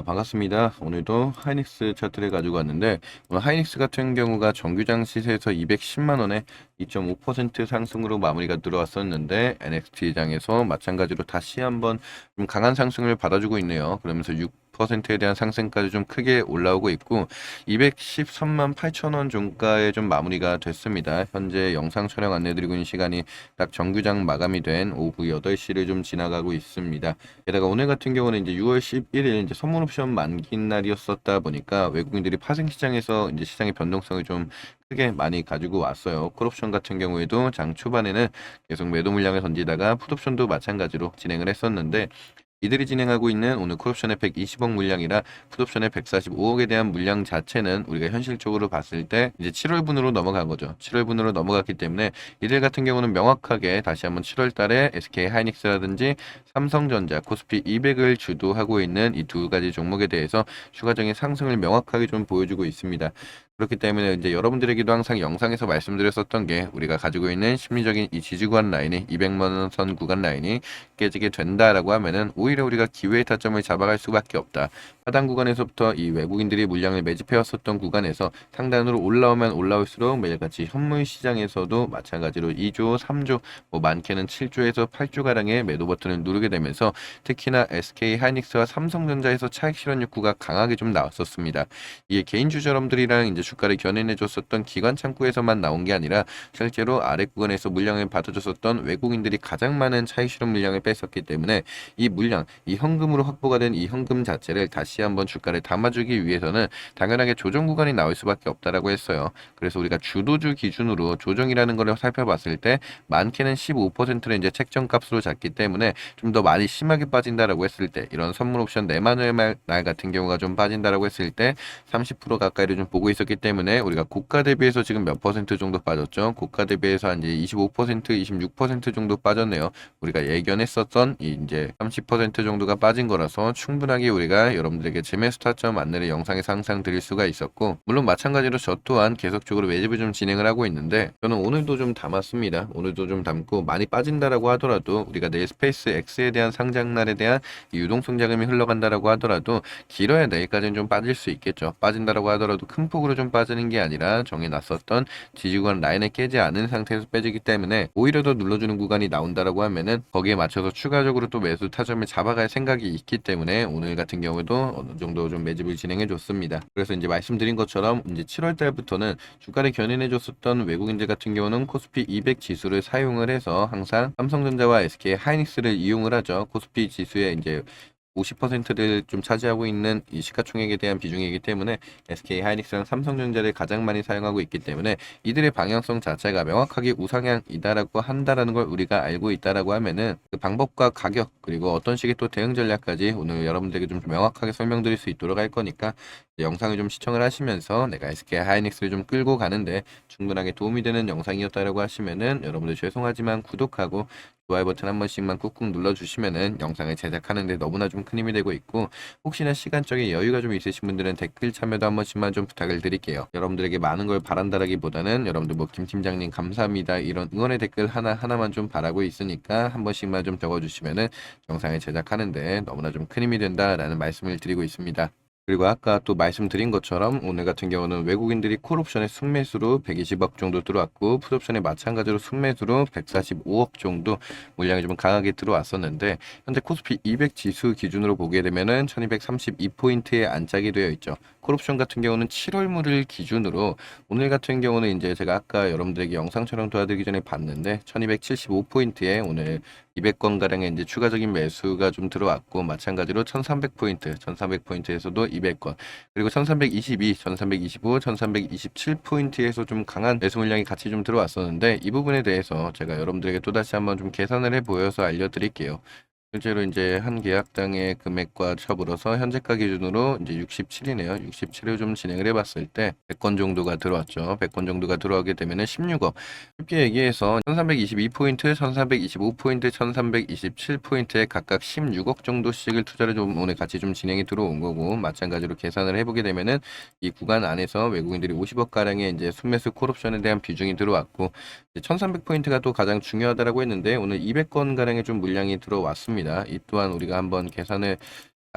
반갑습니다. 오늘도 하이닉스 차트를 가지고 왔는데, 오늘 하이닉스 같은 경우가 정규장 시세에서 210만 원에 2.5% 상승으로 마무리가 들어왔었는데, NXT장에서 마찬가지로 다시 한번 좀 강한 상승을 받아주고 있네요. 그러면서 6%에 대한 상승까지 좀 크게 올라오고 있고, 213만 8천 원 종가에 좀 마무리가 됐습니다. 현재 영상 촬영 안내드리고 있는 시간이 딱 정규장 마감이 된 오후 8시를 좀 지나가고 있습니다. 게다가 오늘 같은 경우는 이제 6월 11일 이제 선물 옵션 만기 날이었었다 보니까 외국인들이 파생 시장에서 이제 시장의 변동성을 좀 크게 많이 가지고 왔어요. 콜옵션 같은 경우에도 장 초반에는 계속 매도 물량을 던지다가 풋옵션도 마찬가지로 진행을 했었는데, 이들이 진행하고 있는 오늘 콜옵션의 120억 물량이라 풋옵션의 145억에 대한 물량 자체는 우리가 현실적으로 봤을 때 이제 7월분으로 넘어간 거죠. 7월분으로 넘어갔기 때문에 이들 같은 경우는 명확하게 다시 한번 7월 달에 SK 하이닉스라든지 삼성전자, 코스피 200을 주도하고 있는 이 두 가지 종목에 대해서 추가적인 상승을 명확하게 좀 보여주고 있습니다. 그렇기 때문에 이제 여러분들에게도 항상 영상에서 말씀드렸었던 게, 우리가 가지고 있는 심리적인 이 지지 구간 라인이 200만 원 선 구간 라인이 깨지게 된다라고 하면은 오히려 우리가 기회의 타점을 잡아갈 수밖에 없다. 하단 구간에서부터 이 외국인들이 물량을 매집해왔었던 구간에서 상단으로 올라오면 올라올수록 매일같이 현물 시장에서도 마찬가지로 2조, 3조, 뭐 많게는 7조에서 8조 가량의 매도 버튼을 누르게 되면서 특히나 SK 하이닉스와 삼성전자에서 차익 실현 욕구가 강하게 좀 나왔었습니다. 이게 개인 주주여러분들이랑 이제 주가를 견인해줬었던 기관 창구에서만 나온 게 아니라 실제로 아래 구간에서 물량을 받아줬었던 외국인들이 가장 많은 차익 실현 물량을 뺐었기 때문에 이 물량, 이 현금으로 확보가 된 이 현금 자체를 다시 한번 주가를 담아주기 위해서는 당연하게 조정 구간이 나올 수밖에 없다라고 했어요. 그래서 우리가 주도주 기준으로 조정이라는 걸 살펴봤을 때 많게는 15%를 이제 책정값으로 잡기 때문에 좀 더 많이 심하게 빠진다라고 했을 때, 이런 선물 옵션 내만의 날 같은 경우가 좀 빠진다라고 했을 때 30% 가까이를 좀 보고 있었기 때문에, 우리가 고가 대비해서 지금 몇 퍼센트 정도 빠졌죠? 고가 대비해서 한 이제 25%, 26% 정도 빠졌네요. 우리가 예견했었던 이 이제 30% 정도가 빠진 거라서 충분하게 우리가 여러분들에게 재매수 타점 안내를 영상에서 항상 드릴 수가 있었고, 물론 마찬가지로 저 또한 계속적으로 매집을 좀 진행을 하고 있는데, 저는 오늘도 좀 담았습니다. 오늘도 좀 담고, 많이 빠진다라고 하더라도 우리가 내일 스페이스 X에 대한 상장날에 대한 이 유동성 자금이 흘러간다라고 하더라도 길어야 내일까지는 좀 빠질 수 있겠죠. 빠진다라고 하더라도 큰 폭으로 좀 빠지는 게 아니라 정해놨었던 지지구간 라인에 깨지 않은 상태에서 빼지기 때문에, 오히려 더 눌러주는 구간이 나온다라고 하면은 거기에 맞춰서 추가적으로 또 매수 타점을 잡아갈 생각이 있기 때문에 오늘 같은 경우에도 어느 정도 좀 매집을 진행해 줬습니다. 그래서 이제 말씀드린 것처럼 이제 7월 달부터는 주가를 견인해 줬었던 외국인들 같은 경우는 코스피 200 지수를 사용을 해서 항상 삼성전자와 SK 하이닉스를 이용을 하죠. 코스피 지수에 이제 50%를 좀 차지하고 있는 이 시가총액에 대한 비중이기 때문에 SK 하이닉스랑 삼성전자를 가장 많이 사용하고 있기 때문에, 이들의 방향성 자체가 명확하게 우상향이다라고 한다라는 걸 우리가 알고 있다라고 하면은 그 방법과 가격, 그리고 어떤 식의 또 대응 전략까지 오늘 여러분들에게 좀 명확하게 설명드릴 수 있도록 할 거니까 영상을 좀 시청을 하시면서 내가 SK 하이닉스를 좀 끌고 가는데 충분하게 도움이 되는 영상이었다라고 하시면은, 여러분들 죄송하지만 구독하고 좋아요 버튼 한 번씩만 꾹꾹 눌러주시면은 영상을 제작하는데 너무나 좀 큰 힘이 되고 있고, 혹시나 시간적인 여유가 좀 있으신 분들은 댓글 참여도 한 번씩만 좀 부탁을 드릴게요. 여러분들에게 많은 걸 바란다라기보다는 여러분들 뭐 김 팀장님 감사합니다 이런 응원의 댓글 하나하나만 좀 바라고 있으니까 한 번씩만 좀 적어주시면은 영상을 제작하는데 너무나 좀 큰 힘이 된다라는 말씀을 드리고 있습니다. 그리고 아까 또 말씀드린 것처럼 오늘 같은 경우는 외국인들이 콜옵션의 순매수로 120억 정도 들어왔고, 풋옵션에 마찬가지로 순매수로 145억 정도 물량이 좀 강하게 들어왔었는데, 현재 코스피 200 지수 기준으로 보게 되면은 1232포인트에 안착이 되어 있죠. 콜옵션 같은 경우는 7월물을 기준으로 오늘 같은 경우는 이제 제가 아까 여러분들에게 영상 촬영 도와드리기 전에 봤는데 1275포인트에 오늘 200건가량의 이제 추가적인 매수가 좀 들어왔고, 마찬가지로 1300포인트, 1300포인트에서도 200건, 그리고 1322, 1325, 1327포인트에서 좀 강한 매수 물량이 같이 좀 들어왔었는데, 이 부분에 대해서 제가 여러분들에게 또다시 한번 좀 계산을 해 보여서 알려드릴게요. 실제로 이제 한 계약당의 금액과 더불어서 현재가 기준으로 이제 67이네요. 67을 좀 진행을 해봤을 때 100건 정도가 들어왔죠. 100건 정도가 들어가게 되면은 16억. 쉽게 얘기해서 1322포인트, 1325포인트, 1327포인트에 각각 16억 정도씩을 투자를 좀 오늘 같이 좀 진행이 들어온 거고, 마찬가지로 계산을 해보게 되면은 이 구간 안에서 외국인들이 50억 가량의 이제 순매수 콜옵션에 대한 비중이 들어왔고, 1300포인트가 또 가장 중요하다라고 했는데 오늘 200건 가량의 좀 물량이 들어왔습니다. 이 또한 우리가 한번 계산을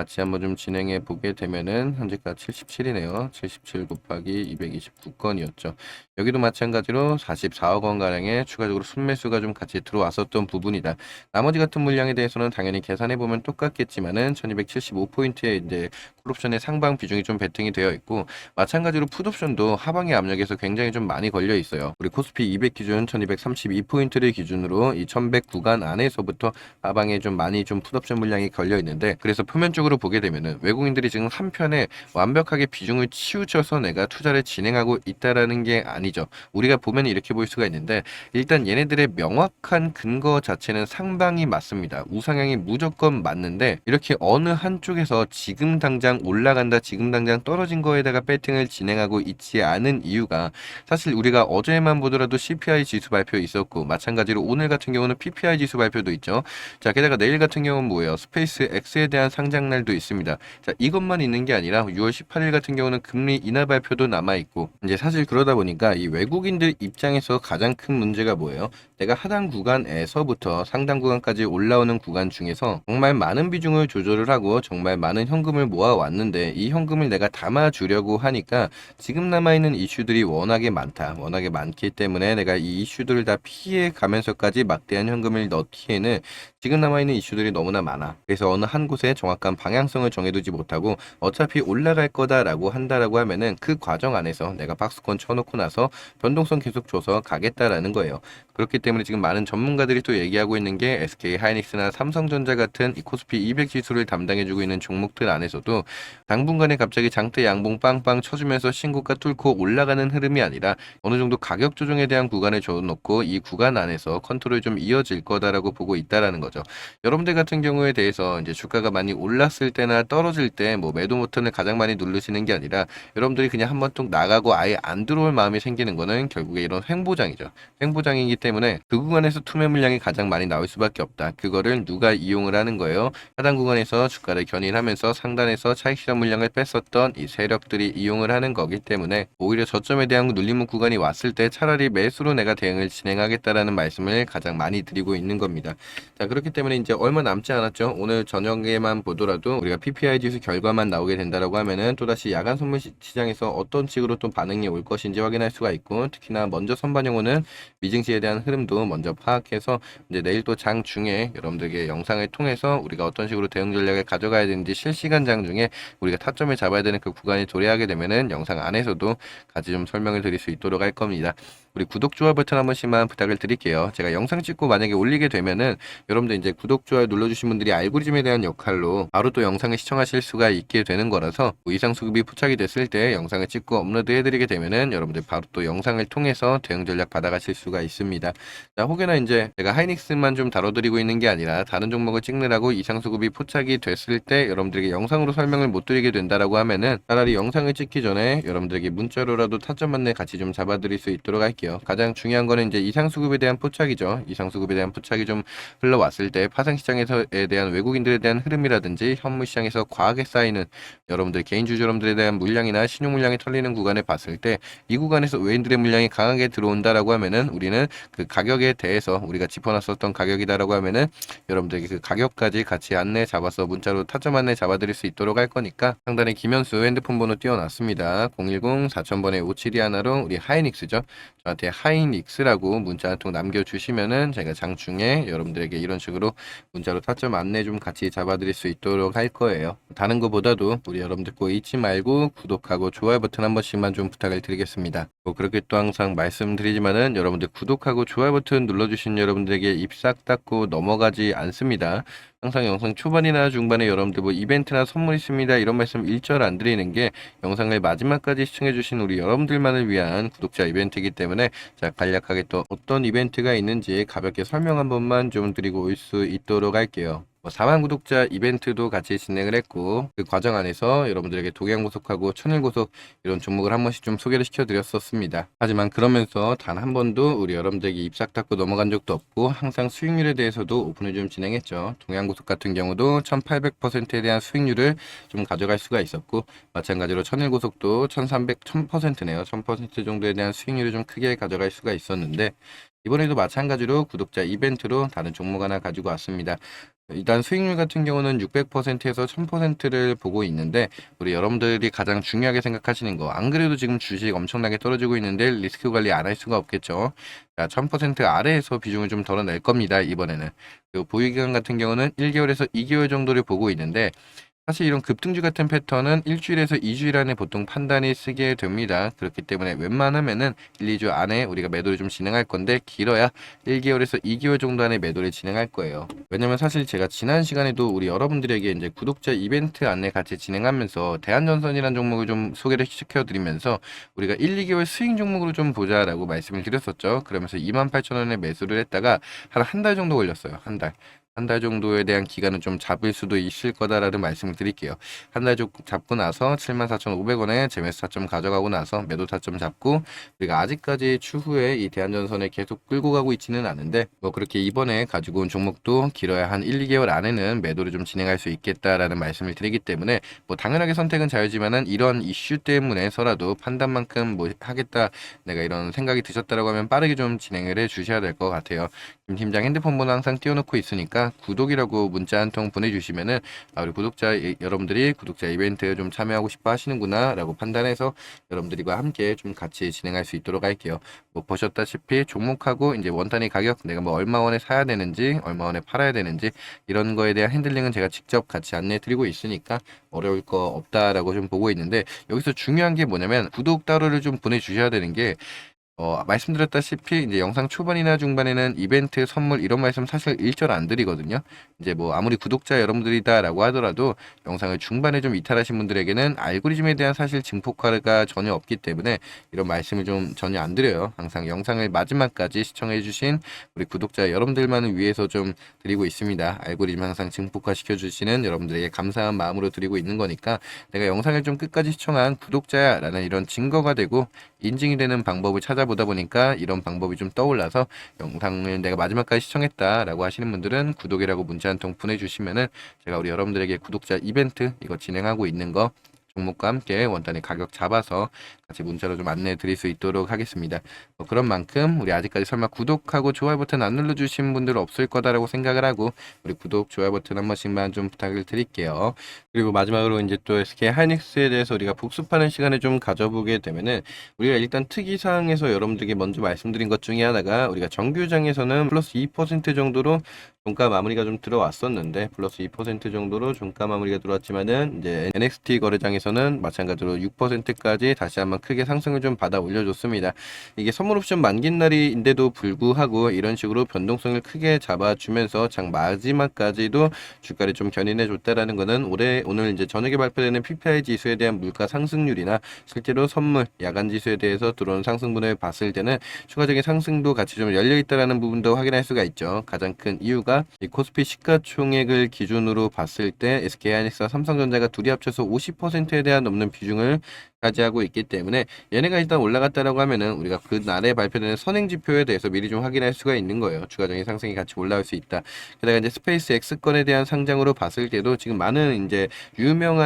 같이 한번 좀 진행해 보게 되면은 현재가 77이네요. 77 곱하기 229건이었죠. 여기도 마찬가지로 44억 원 가량의 추가적으로 순매수가 좀 같이 들어왔었던 부분이다. 나머지 같은 물량에 대해서는 당연히 계산해 보면 똑같겠지만은 1275포인트의 이제 콜옵션의 상방 비중이 좀 베팅이 되어 있고, 마찬가지로 풋옵션도 하방의 압력에서 굉장히 좀 많이 걸려 있어요. 우리 코스피 200 기준 1232포인트를 기준으로 이 1100 구간 안에서부터 하방에 좀 많이 좀 풋옵션 물량이 걸려 있는데, 그래서 표면적으로 보게 되면은 외국인들이 지금 한편에 완벽하게 비중을 치우쳐서 내가 투자를 진행하고 있다라는 게 아니죠. 우리가 보면 이렇게 볼 수가 있는데, 일단 얘네들의 명확한 근거 자체는 상방이 맞습니다. 우상향이 무조건 맞는데, 이렇게 어느 한쪽에서 지금 당장 올라간다, 지금 당장 떨어진 거에다가 배팅을 진행하고 있지 않은 이유가, 사실 우리가 어제만 보더라도 CPI 지수 발표 있었고, 마찬가지로 오늘 같은 경우는 PPI 지수 발표도 있죠. 자, 게다가 내일 같은 경우는 뭐예요? 스페이스 X에 대한 상장날도 있습니다. 자, 이것만 있는 게 아니라 6월 18일 같은 경우는 금리 인하 발표도 남아 있고, 이제 사실 그러다 보니까 이 외국인들 입장에서 가장 큰 문제가 뭐예요? 내가 하단 구간에서부터 상단 구간까지 올라오는 구간 중에서 정말 많은 비중을 조절을 하고 정말 많은 현금을 모아 왔는데, 이 현금을 내가 담아 주려고 하니까 지금 남아있는 이슈들이 워낙에 많다. 워낙에 많기 때문에 내가 이 이슈들을 다 피해 가면서까지 막대한 현금을 넣기에는 지금 남아있는 이슈들이 너무나 많아. 그래서 어느 한 곳에 정확한 방향성을 정해두지 못하고 어차피 올라갈 거다라고 한다라고 하면은 그 과정 안에서 내가 박스권 쳐놓고 나서 변동성 계속 줘서 가겠다라는 거예요. 그렇기 때문에 지금 많은 전문가들이 또 얘기하고 있는 게 SK 하이닉스나 삼성전자 같은 이 코스피 200 지수를 담당해주고 있는 종목들 안에서도 당분간에 갑자기 장대 양봉 빵빵 쳐주면서 신고가 뚫고 올라가는 흐름이 아니라 어느 정도 가격 조정에 대한 구간을 줘놓고 이 구간 안에서 컨트롤이 좀 이어질 거다라고 보고 있다라는 거죠. 여러분들 같은 경우에 대해서 이제 주가가 많이 올랐을 때나 떨어질 때 뭐 매도 버튼을 가장 많이 누르시는 게 아니라, 여러분들이 그냥 한번 뚝 나가고 아예 안 들어올 마음이 생기는 거는 결국에 이런 횡보장이죠. 횡보장이기 때문에 그 구간에서 투매 물량이 가장 많이 나올 수밖에 없다. 그거를 누가 이용을 하는 거예요? 하단 구간에서 주가를 견인하면서 상단에서 차익 실현 물량을 뺐었던 이 세력들이 이용을 하는 거기 때문에, 오히려 저점에 대한 눌림 구간이 왔을 때 차라리 매수로 내가 대응을 진행하겠다라는 말씀을 가장 많이 드리고 있는 겁니다. 자, 그렇기 때문에 이제 얼마 남지 않았죠. 오늘 저녁에만 보더라도 우리가 PPI 지수 결과만 나오게 된다라고 하면은 또다시 야간 선물 시장에서 어떤 식으로 또 반응이 올 것인지 확인할 수가 있고, 특히나 먼저 선반영호는 미증시에 대한 흐름도 먼저 파악해서 이제 내일 또 장 중에 여러분들에게 영상을 통해서 우리가 어떤 식으로 대응 전략을 가져가야 되는지 실시간 장 중에 우리가 타점을 잡아야 되는 그 구간이 도래하게 되면은 영상 안에서도 같이 좀 설명을 드릴 수 있도록 할 겁니다. 우리 구독, 좋아요 버튼 한 번씩만 부탁을 드릴게요. 제가 영상 찍고 만약에 올리게 되면은 여러분들 이제 구독, 좋아요 눌러주신 분들이 알고리즘에 대한 역할로 바로 또 영상을 시청하실 수가 있게 되는 거라서, 뭐 이상 수급이 포착이 됐을 때 영상을 찍고 업로드 해드리게 되면은 여러분들 바로 또 영상을 통해서 대응 전략 받아가실 수가 있습니다. 자, 혹여나 이제 제가 하이닉스만 좀 다뤄드리고 있는 게 아니라 다른 종목을 찍느라고 이상 수급이 포착이 됐을 때 여러분들에게 영상으로 설명을 못 드리게 된다라고 하면은 차라리 영상을 찍기 전에 여러분들에게 문자로라도 타점 안내 같이 좀 잡아드릴 수 있도록 할게요. 가장 중요한 거는 이제 이상 수급에 대한 포착이죠. 이상 수급에 대한 포착이 좀 흘러왔을 때 파생 시장에서에 대한 외국인들에 대한 흐름이라든지 현물 시장에서 과하게 쌓이는 여러분들 개인 주주 여러분들에 대한 물량이나 신용 물량이 털리는 구간에 봤을 때, 이 구간에서 외인들의 물량이 강하게 들어온다라고 하면은 우리는 그 가격에 대해서 우리가 짚어놨었던 가격이다라고 하면은 여러분들에게 그 가격까지 같이 안내 잡아서 문자로 타점 안내 잡아드릴 수 있도록 할 거니까, 상단에 김현수 핸드폰 번호 띄워놨습니다. 010-4000번에 5721로 우리 하이닉스죠. 저한테 하이닉스라고 문자 한 통 남겨주시면은 제가 장중에 여러분들에게 이런 식으로 문자로 타점 안내 좀 같이 잡아드릴 수 있도록 할 거예요. 다른 거보다도 우리 여러분들 꼭 잊지 말고 구독하고 좋아요 버튼 한 번씩만 좀 부탁을 드리겠습니다. 뭐 그렇게 또 항상 말씀드리지만은 여러분들 구독하고 좋아요 버튼 눌러주신 여러분들에게 입 싹 닫고 넘어가지 않습니다. 항상 영상 초반이나 중반에 여러분들 뭐 이벤트나 선물 있습니다 이런 말씀 일절 안 드리는 게, 영상을 마지막까지 시청해주신 우리 여러분들만을 위한 구독자 이벤트이기 때문에, 자, 간략하게 또 어떤 이벤트가 있는지 가볍게 설명 한 번만 좀 드리고 올 수 있도록 할게요. 4만 구독자 이벤트도 같이 진행을 했고, 그 과정 안에서 여러분들에게 동양고속하고 천일고속 이런 종목을 한 번씩 좀 소개를 시켜드렸었습니다. 하지만 그러면서 단 한 번도 우리 여러분들에게 입싹 닫고 넘어간 적도 없고, 항상 수익률에 대해서도 오픈을 좀 진행했죠. 동양고속 같은 경우도 1800%에 대한 수익률을 좀 가져갈 수가 있었고, 마찬가지로 천일고속도 1300, 1000%네요. 1000% 정도에 대한 수익률을 좀 크게 가져갈 수가 있었는데, 이번에도 마찬가지로 구독자 이벤트로 다른 종목 하나 가지고 왔습니다. 일단 수익률 같은 경우는 600%에서 1000%를 보고 있는데 우리 여러분들이 가장 중요하게 생각하시는 거, 안 그래도 지금 주식 엄청나게 떨어지고 있는데 리스크 관리 안 할 수가 없겠죠. 자, 1000% 아래에서 비중을 좀 덜어낼 겁니다, 이번에는. 그리고 보유기간 같은 경우는 1개월에서 2개월 정도를 보고 있는데, 사실 이런 급등주 같은 패턴은 일주일에서 2주일 안에 보통 판단이 쓰게 됩니다. 그렇기 때문에 웬만하면은 1, 2주 안에 우리가 매도를 좀 진행할 건데, 길어야 1개월에서 2개월 정도 안에 매도를 진행할 거예요. 왜냐면 사실 제가 지난 시간에도 우리 여러분들에게 이제 구독자 이벤트 안내 같이 진행하면서 대한전선이라는 종목을 좀 소개를 시켜드리면서 우리가 1, 2개월 스윙 종목으로 좀 보자라고 말씀을 드렸었죠. 그러면서 28,000원에 매수를 했다가 한 달 정도 걸렸어요. 한 달. 한 달 정도에 대한 기간은 좀 잡을 수도 있을 거다라는 말씀을 드릴게요. 한 달 잡고 나서 74,500원에 재매수 타점 가져가고 나서 매도 타점 잡고, 우리가 아직까지 추후에 이 대한전선에 계속 끌고 가고 있지는 않은데, 뭐 그렇게 이번에 가지고 온 종목도 길어야 한 1, 2개월 안에는 매도를 좀 진행할 수 있겠다라는 말씀을 드리기 때문에, 뭐 당연하게 선택은 자유지만은 이런 이슈 때문에서라도 판단만큼 뭐 하겠다, 내가 이런 생각이 드셨다라고 하면 빠르게 좀 진행을 해 주셔야 될 것 같아요. 김 팀장 핸드폰 번호 항상 띄워놓고 있으니까 구독이라고 문자 한 통 보내주시면은, 우리 여러분들이 구독자 이벤트 좀 참여하고 싶어 하시는구나 라고 판단해서 여러분들과 함께 좀 같이 진행할 수 있도록 할게요. 뭐 보셨다시피 종목하고 이제 원단위 가격, 내가 뭐 얼마 원에 사야 되는지 얼마 원에 팔아야 되는지 이런 거에 대한 핸들링은 제가 직접 같이 안내해 드리고 있으니까 어려울 거 없다라고 좀 보고 있는데, 여기서 중요한 게 뭐냐면 구독 따로를 좀 보내주셔야 되는 게, 말씀드렸다시피 이제 영상 초반이나 중반에는 이벤트 선물 이런 말씀 사실 일절 안 드리거든요. 이제 뭐 아무리 구독자 여러분들이다라고 하더라도 영상을 중반에 좀 이탈하신 분들에게는 알고리즘에 대한 사실 증폭화가 전혀 없기 때문에 이런 말씀을 좀 전혀 안 드려요. 항상 영상을 마지막까지 시청해 주신 우리 구독자 여러분들만을 위해서 좀 드리고 있습니다. 알고리즘 항상 증폭화 시켜주시는 여러분들에게 감사한 마음으로 드리고 있는 거니까, 내가 영상을 좀 끝까지 시청한 구독자야라는 이런 증거가 되고 인증이 되는 방법을 찾아보다 보니까 이런 방법이 좀 떠올라서, 영상을 내가 마지막까지 시청했다라고 하시는 분들은 구독이라고 문자 한 통 보내주시면은 제가 우리 여러분들에게 구독자 이벤트 이거 진행하고 있는 거 종목과 함께 원단의 가격 잡아서 같이 문자로 좀 안내해 드릴 수 있도록 하겠습니다. 그런 만큼 우리 아직까지 설마 구독하고 좋아요 버튼 안 눌러주신 분들 없을 거다라고 생각을 하고, 우리 구독, 좋아요 버튼 한 번씩만 좀 부탁을 드릴게요. 그리고 마지막으로 이제 또 SK 하이닉스에 대해서 우리가 복습하는 시간을 좀 가져보게 되면은, 우리가 일단 특이사항에서 여러분들에게 먼저 말씀드린 것 중에 하나가, 우리가 정규장에서는 플러스 2% 정도로 종가 마무리가 좀 들어왔었는데, 플러스 2% 정도로 종가 마무리가 들어왔지만은 이제 NXT 거래장에서는 마찬가지로 6%까지 다시 한번 크게 상승을 좀 받아 올려줬습니다. 이게 선물 옵션 만긴 날인데도 불구하고 이런 식으로 변동성을 크게 잡아주면서 장 마지막까지도 주가를 좀 견인해 줬다라는 거는, 오늘 이제 저녁에 발표되는 PPI 지수에 대한 물가 상승률이나 실제로 선물 야간 지수에 대해서 들어온 상승분을 봤을 때는 추가적인 상승도 같이 좀 열려 있다라는 부분도 확인할 수가 있죠. 가장 큰 이유가 이 코스피 시가총액을 기준으로 봤을 때 SK하이닉스와 삼성전자가 둘이 합쳐서 50%에 대한 넘는 비중을 차지하고 있기 때문에, 얘네가 일단 올라갔다라고 하면은 우리가 그 날에 발표되는 선행 지표에 대해서 미리 좀 확인할 수가 있는 거예요. 추가적인 상승이 같이 올라올 수 있다. 게다가 이제 스페이스 X건에 대한 상장으로 봤을 때도 지금 많은 이제 유명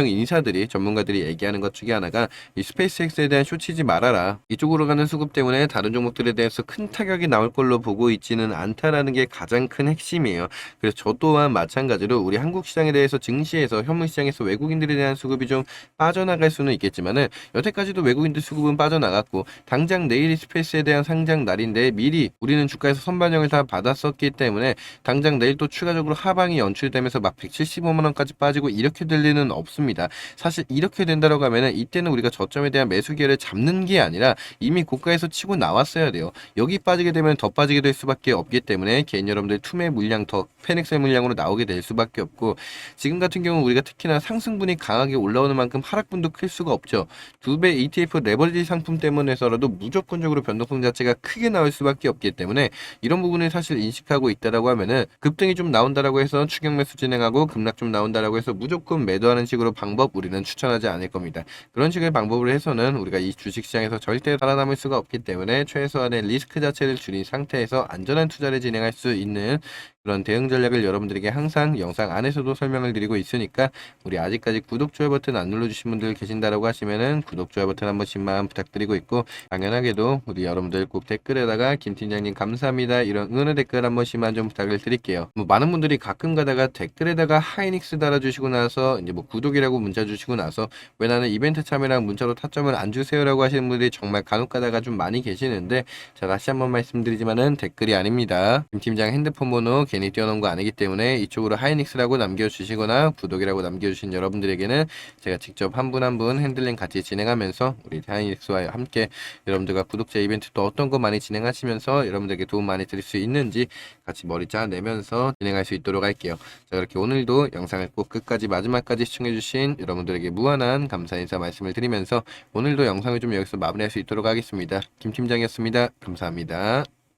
인사들이, 전문가들이 얘기하는 것 중에 하나가, 이 스페이스 X에 대한 쇼치지 말아라, 이쪽으로 가는 수급 때문에 다른 종목들에 대해서 큰 타격이 나올 걸로 보고 있지는 않다라는 게 가장 큰 핵심이에요. 그래서 저 또한 마찬가지로 우리 한국 시장에 대해서 증시에서, 현물 시장에서 외국인들에 대한 수급이 좀 빠져나갈 수는 있겠지만은, 여태까지도 외국인들 수급은 빠져나갔고, 당장 내일이 스페이스에 대한 상장 날인데 미리 우리는 주가에서 선반영을 다 받았었기 때문에 당장 내일 또 추가적으로 하방이 연출되면서 막 175만 원까지 빠지고 이렇게 될 리는 없습니다. 사실 이렇게 된다라고 하면은 이때는 우리가 저점에 대한 매수 기회를 잡는 게 아니라 이미 고가에서 치고 나왔어야 돼요. 여기 빠지게 되면 더 빠지게 될 수밖에 없기 때문에 개인 여러분들 투매 물량, 더 페넥셀 물량으로 나오게 될 수밖에 없고, 지금 같은 경우 우리가 특히나 상승분이 강하게 올라오는 만큼 하락분도 클 수가 없죠. 2배 ETF 레버리지 상품 때문에서라도 무조건적으로 변동성 자체가 크게 나올 수밖에 없기 때문에, 이런 부분을 사실 인식하고 있다라고 하면은, 급등이 좀 나온다라고 해서 추격 매수 진행하고 급락 좀 나온다라고 해서 무조건 매도하는 식으로 방법 우리는 추천하지 않을 겁니다. 그런 식의 방법을 해서는 우리가 이 주식시장에서 절대 살아남을 수가 없기 때문에, 최소한의 리스크 자체를 줄인 상태에서 안전한 투자를 진행할 수 있는 그런 대응 전략을 여러분들에게 항상 영상 안에서도 설명을 드리고 있으니까 우리 아직까지 구독, 좋아요 버튼 안 눌러주신 분들 계신다라고 하시면은 구독, 좋아요 버튼 한 번씩만 부탁드리고 있고 당연하게도 우리 여러분들 꼭 댓글에다가 김 팀장님 감사합니다 이런 응원의 댓글 한 번씩만 좀 부탁을 드릴게요. 뭐 많은 분들이 가끔 가다가 댓글에다가 하이닉스 달아주시고 나서 이제 뭐 구독이라고 문자 주시고 나서 왜 나는 이벤트 참여랑 문자로 타점을 안 주세요라고 하시는 분들이 정말 간혹 가다가 좀 많이 계시는데 자 다시 한번 말씀드리지만은 댓글이 아닙니다. 김 팀장 핸드폰 번호 괜히 띄워놓은 거 아니기 때문에 이쪽으로 하이닉스라고 남겨주시거나 구독이라고 남겨주신 여러분들에게는 제가 직접 한 분 한 분 핸들링 같이 진행하면서 우리 하이닉스와 함께 여러분들과 구독자 이벤트 또 어떤 거 많이 진행하시면서 여러분들에게 도움 많이 드릴 수 있는지 같이 머리 짜내면서 진행할 수 있도록 할게요. 자 그렇게 오늘도 영상을 꼭 끝까지 마지막까지 시청해주신 여러분들에게 무한한 감사 인사 말씀을 드리면서 오늘도 영상을 좀 여기서 마무리할 수 있도록 하겠습니다. 김 팀장이었습니다. 감사합니다.